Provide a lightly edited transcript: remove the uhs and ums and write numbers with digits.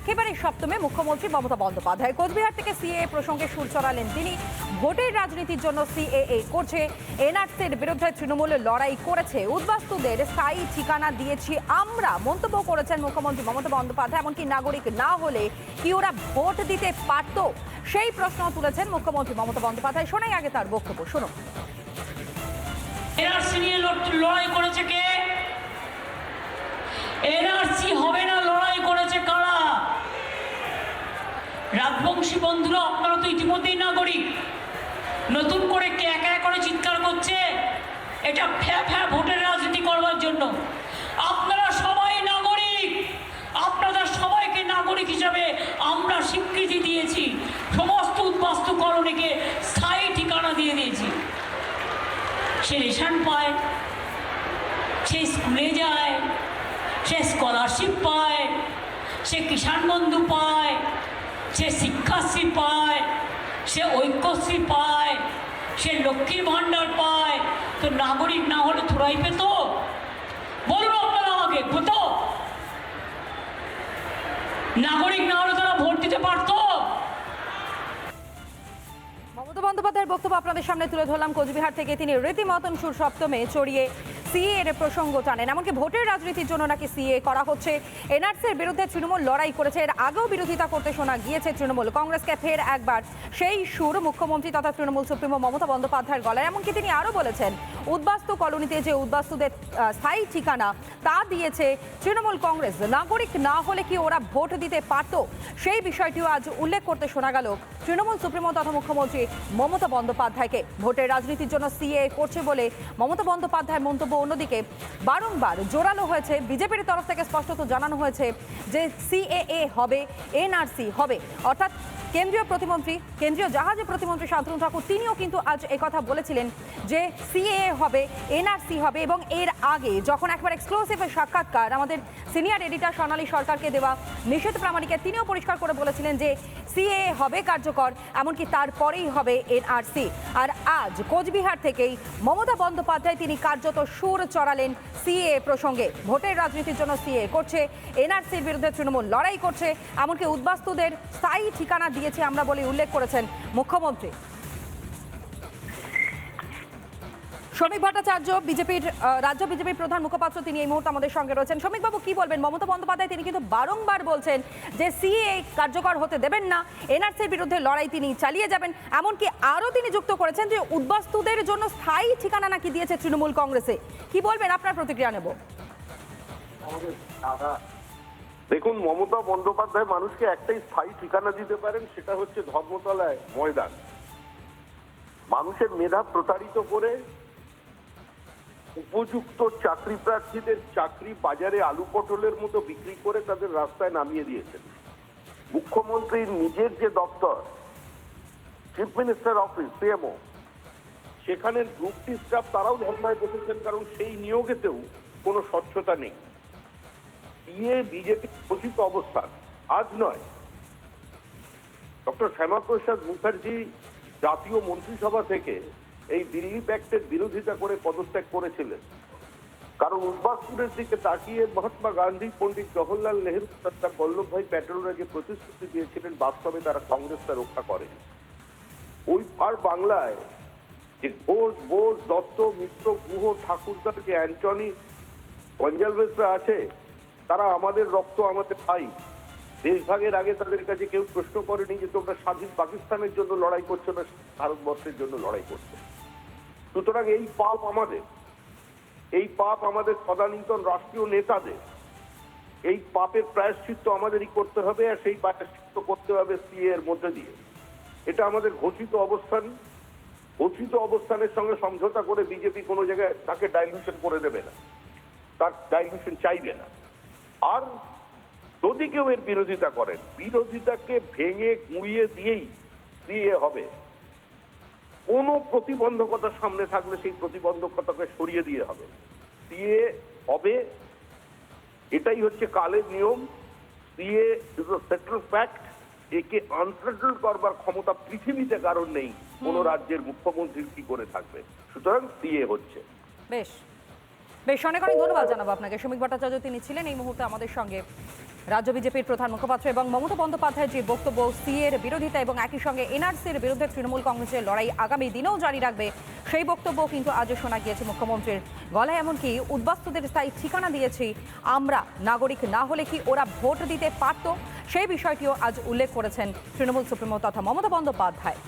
একেবারে সপ্তমে মুখ্যমন্ত্রী মমতা বন্দ্যোপাধ্যায় কোচবিহার থেকে সিএএ প্রসঙ্গে সুর চড়ালেন তিনি। ভোটের রাজনীতির জন্য সিএএ করছে, এনআরসির বিরুদ্ধে তৃণমূল লড়াই করেছে, উদ্বাস্তুদের স্থায়ী ঠিকানা দিয়েছি আমরা মন্তব্য করেছেন মুখ্যমন্ত্রী মমতা বন্দ্যোপাধ্যায়। এমনকি নাগরিক না হলে কি ওরা ভোট দিতে পারত, সেই প্রশ্ন তুলেছেন মুখ্যমন্ত্রী মমতা বন্দ্যোপাধ্যায়। শোনাই আগে তার বক্তব্য, শুনুন। এনআরসি নিয়ে লড়াই করেছে কে? এনআরসি হবে না লড়াই করেছে কারা? রাজবংশী বন্ধুরা, আপনারা তো ইতিমধ্যেই নাগরিক। নতুন করে কে একা করে চিৎকার করছে এটা ফ্যা ভোটের রাজনীতি করবার জন্য। আপনারা সবাই নাগরিক, আপনাদের সবাইকে নাগরিক হিসাবে আমরা স্বীকৃতি দিয়েছি। সমস্ত উদ্বাস্তু কলোনিকে স্থায়ী ঠিকানা দিয়ে দিয়েছি। সে রেশন পায়, সে স্কুলে যায়, সে স্কলারশিপ পায়, সে কিষাণ বন্ধু পায়, সে শিক্ষাশ্রী পায়, সে ঐক্যশ্রী পায়, সে লক্ষ্মীর ভাণ্ডার পায়। তো নাগরিক না হলে থোড়াই পেত? বলুন আপনারা আমাকে, পেত? নাগরিক না হলে তারা ভোট দিতে পারতো? মমতা বন্দ্যোপাধ্যায়ের বক্তব্য আপনাদের সামনে তুলে ধরলাম কোচবিহার থেকে। তিনি রীতিমতন সুর সপ্তমে চড়িয়ে সিএ এর প্রসঙ্গ টানেন। এমনকি ভোটের রাজনীতির জন্য নাকি সিএ করা হচ্ছে, এনআরসির বিরুদ্ধে তৃণমূল লড়াই করেছে, এর আগেও বিরোধিতা করতে শোনা গিয়েছে তৃণমূল কংগ্রেসকে। ফের একবার সেই সুর মুখ্যমন্ত্রী তথা তৃণমূল সুপ্রিমো মমতা বন্দ্যোপাধ্যায়ের গলায়। এমনকি তিনি আরও বলেছেন, উদ্বাস্তু কলোনিতে যে উদ্বাস্তুদের স্থায়ী ঠিকানা তা দিয়েছে তৃণমূল কংগ্রেস, নাগরিক না হলে কি ওরা ভোট দিতে পারত, সেই বিষয়টিও আজ উল্লেখ করতে শোনা গেল তৃণমূল সুপ্রিমো তথা মুখ্যমন্ত্রী মমতা বন্দ্যোপাধ্যায়কে। ভোটের রাজনীতির জন্য সিএ করছে বলে মমতা বন্দ্যোপাধ্যায়ের মন্তব্য। অন্যদিকে বারংবার জোরালো হয়েছে, বিজেপির তরফ থেকে স্পষ্টত জানানো হয়েছে যে সিএএ হবে, এনআরসি হবে। অর্থাৎ কেন্দ্রীয় প্রতিমন্ত্রী, কেন্দ্রীয় জাহাজের প্রতিমন্ত্রী শান্তনু ঠাকুর তিনিও কিন্তু আজ একথা বলেছিলেন যে সিএএ হবে, এনআরসি হবে। এবং এর আগে যখন একবার এক্সক্লুসিভ সাক্ষাৎকার আমাদের সিনিয়র এডিটর সোনালী সরকারকে দেওয়া নিষেধ প্রামাণিকের, তিনিও পরিষ্কার করে বলেছিলেন যে সিএএ হবে কার্যকর, এমনকি তারপরেই হবে এনআরসি। আর আজ কোচবিহার থেকেই মমতা বন্দ্যোপাধ্যায় তিনি কার্যত সুর চড়ালেন সিএএ প্রসঙ্গে। ভোটের রাজনীতির জন্য সিএএ করছে, এনআরসির বিরুদ্ধে তৃণমূল লড়াই করছে, এমনকি উদ্বাস্তুদের স্থায়ী ঠিকানা দিয়েছে আমরা বলে উল্লেখ করেছেন মুখ্যমন্ত্রী। শ্রমিক ভট্টাচার্য, বিজেপির রাজ্য বিজেপির প্রধান মুখপাত্র, তিনি এই মুহূর্তে আমাদের সঙ্গে রয়েছেন। শ্রমিকবাবু, কি বলবেন? মমতা বন্দ্যোপাধ্যায় তিনি কিন্তু বারংবার বলছেন যে সিএএ কার্যকর হতে দেবেন না, এনআরসির বিরুদ্ধে লড়াই তিনি চালিয়ে যাবেন। এমনকি আরও তিনি যুক্ত করেছেন যে উদ্বাস্তুদের জন্য স্থায়ী ঠিকানা নাকি দিয়েছে তৃণমূল কংগ্রেসে। কি বলবেন? আপনার প্রতিক্রিয়া নেব। দেখুন, মমতা বন্দ্যোপাধ্যায় মানুষকে একটাই স্থায়ী ঠিকানা দিতে পারেন, সেটা হচ্ছে ধর্মতলায় ময়দান। মানুষের মেধা প্রতারিত করে উপযুক্ত চাকরি প্রার্থীদের চাকরি বাজারে আলু পটলের মতো বিক্রি করে তাদের রাস্তায় নামিয়ে দিয়েছেন। মুখ্যমন্ত্রীর নিজের যে দপ্তর, চিফ মিনিস্টার অফিস, সিএমও, সেখানের গ্রুপ টি স্টাফ তারাও ধর্নায় বসেছেন, কারণ সেই নিয়োগেতেও কোনো স্বচ্ছতা নেই। বিজেপি ঘোষিত অবস্থান আজ নয়। ডক্টর শ্যামাপ্রসাদ মুখার্জি জাতীয় মন্ত্রিসভা থেকে এই দিল্লি প্যাক্টের বিরোধিতা করে পদত্যাগ করেছিলেন, কারণ উদ্বাস্তুদের দিকে তাকিয়ে মহাত্মা গান্ধী, পণ্ডিত জওহরলাল নেহরু, সর্দার বল্লভভাই প্যাটেলরা যে প্রতিশ্রুতি দিয়েছিলেন, বাস্তবে তারা কংগ্রেসটা রক্ষা করেনি। ওই পার বাংলায় যে ঘোষ, বোস, দত্ত, মিত্র, গুহ, ঠাকুরদার, যে অ্যান্টনি কনজালভেসরা আছে, তারা আমাদের রক্ত, আমাদের ভাই। দেশভাগের আগে তাদের কাছে কেউ প্রশ্ন করেনি যে তোমরা স্বাধীন পাকিস্তানের জন্য লড়াই করছো না ভারতবর্ষের জন্য লড়াই করছো। সুতরাং এই পাপ আমাদের সদানীতন রাষ্ট্রীয় নেতাদের। এই পাপের প্রায়শ্চিত্ত আমাদেরই করতে হবে, আর সেই প্রায়শ্চিত্ত করতে হবে সিএ এর মধ্যে দিয়ে। এটা আমাদের ঘোষিত অবস্থান। ঘোষিত অবস্থানের সঙ্গে সমঝোতা করে বিজেপি কোনো জায়গায় তাকে ডাইলুশন করে দেবে না, তার ডাইলুশন চাইবে না। আর যদি কেউ এর বিরোধিতা করেন, বিরোধিতাকে ভেঙে গুঁড়িয়ে দিয়েই দিয়ে হবে। কোন প্রতিবন্ধকতা সামনে থাকলে সেই প্রতিবন্ধকতাকে সরিয়ে দিয়ে হবে, দিয়ে হবে। এটাই হচ্ছে কালের নিয়ম। দিয়ে সেটেল ফ্যাক্ট। একে আনসেটেল করবার ক্ষমতা পৃথিবীতে কারণ নেই। কোন রাজ্যের মুখ্যমন্ত্রী কি করে থাকবে? সুতরাং দিয়ে হচ্ছে। বেশ বেশ, অনেক অনেক ধন্যবাদ জানাবো আপনাকে। শ্রমিক ভট্টাচার্য তিনি ছিলেন এই মুহূর্তে আমাদের সঙ্গে। রাজ্য বিজেপির প্রধান মুখপাত্র এবং মমতা বন্দ্যোপাধ্যায়ের যে বক্তব্য, সিএর বিরোধিতা এবং একই সঙ্গে এনআরসির বিরুদ্ধে তৃণমূল কংগ্রেসের লড়াই আগামী দিনেও জারি রাখবে, সেই বক্তব্য কিন্তু আজও শোনা গিয়েছে মুখ্যমন্ত্রীর গলায়। এমনকি উদ্বাস্তুদের স্থায়ী ঠিকানা দিয়েছি আমরা, নাগরিক না হলে কি ওরা ভোট দিতে পারত, সেই বিষয়টিও আজ উল্লেখ করেছেন তৃণমূল সুপ্রিমো তথা মমতা বন্দ্যোপাধ্যায়।